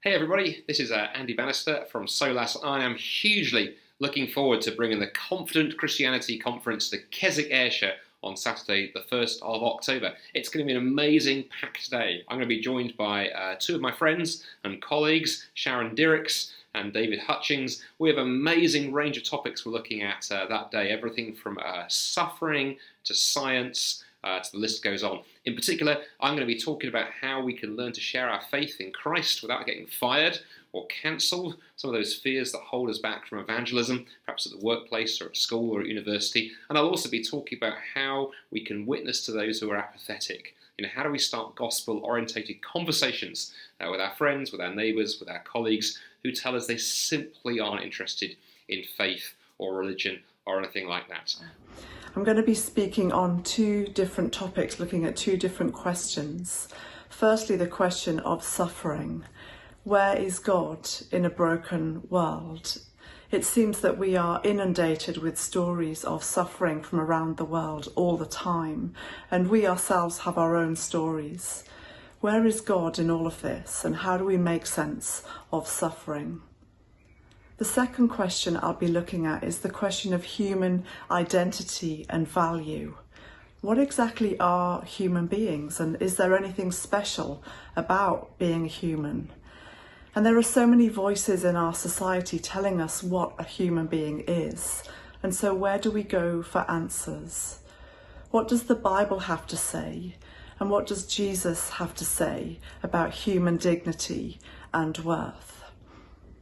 Hey everybody, this is Andy Bannister from Solas. I am hugely looking forward to bringing the Confident Christianity Conference to Keswick Ayrshire on Saturday the 1st of October. It's going to be an amazing packed day. I'm going to be joined by two of my friends and colleagues, Sharon Dirckx and David Hutchings. We have an amazing range of topics we're looking at that day, everything from suffering to science, the list goes on. In particular, I'm going to be talking about how we can learn to share our faith in Christ without getting fired or cancelled, some of those fears that hold us back from evangelism, perhaps at the workplace or at school or at university. And I'll also be talking about how we can witness to those who are apathetic. How do we start gospel-orientated conversations with our friends, with our neighbours, with our colleagues who tell us they simply aren't interested in faith or religion or anything like that. I'm going to be speaking on two different topics, looking at two different questions. Firstly, the question of suffering. Where is God in a broken world? It seems that we are inundated with stories of suffering from around the world all the time, and we ourselves have our own stories. Where is God in all of this, and how do we make sense of suffering? The second question I'll be looking at is the question of human identity and value. What exactly are human beings, and is there anything special about being human? And there are so many voices in our society telling us what a human being is, and so where do we go for answers? What does the Bible have to say, and what does Jesus have to say about human dignity and worth?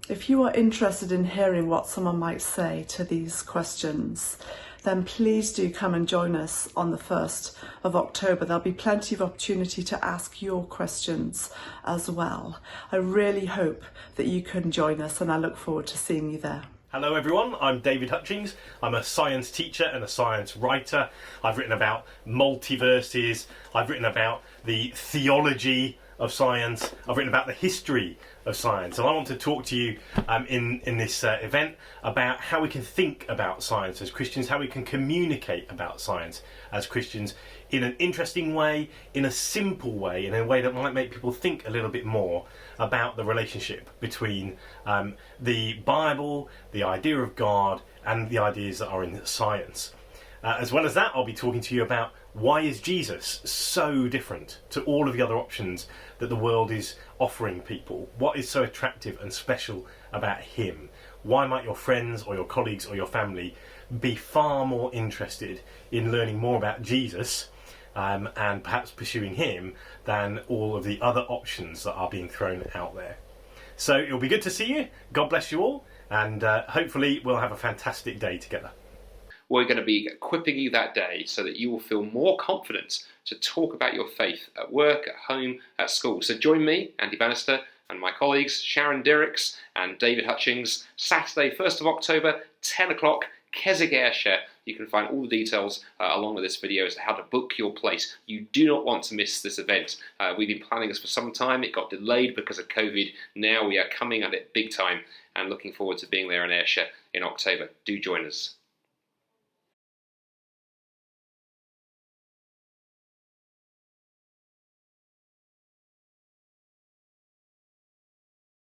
If you are interested in hearing what someone might say to these questions, then please do come and join us on the 1st of October. There'll be plenty of opportunity to ask your questions as well. I really hope that you can join us, and I look forward to seeing you there. Hello everyone, I'm David Hutchings. I'm a science teacher and a science writer. I've written about multiverses, I've written about the theology of science, I've written about the history of science, and I want to talk to you in this event about how we can think about science as Christians, how we can communicate about science as Christians in an interesting way, in a simple way, in a way that might make people think a little bit more about the relationship between the Bible, the idea of God, and the ideas that are in science. As well as that, I'll be talking to you about why is Jesus so different to all of the other options that the world is offering people? What is so attractive and special about him? Why might your friends or your colleagues or your family be far more interested in learning more about Jesus and perhaps pursuing him than all of the other options that are being thrown out there? So it'll be good to see you. God bless you all, and hopefully we'll have a fantastic day together. We're going to be equipping you that day so that you will feel more confident to talk about your faith at work, at home, at school. So join me, Andy Bannister, and my colleagues, Sharon Dirckx and David Hutchings, Saturday, 1st of October, 10 o'clock, Keswick Ayrshire. You can find all the details along with this video as to how to book your place. You do not want to miss this event. We've been planning this for some time. It got delayed because of COVID. Now we are coming at it big time and looking forward to being there in Ayrshire in October. Do join us.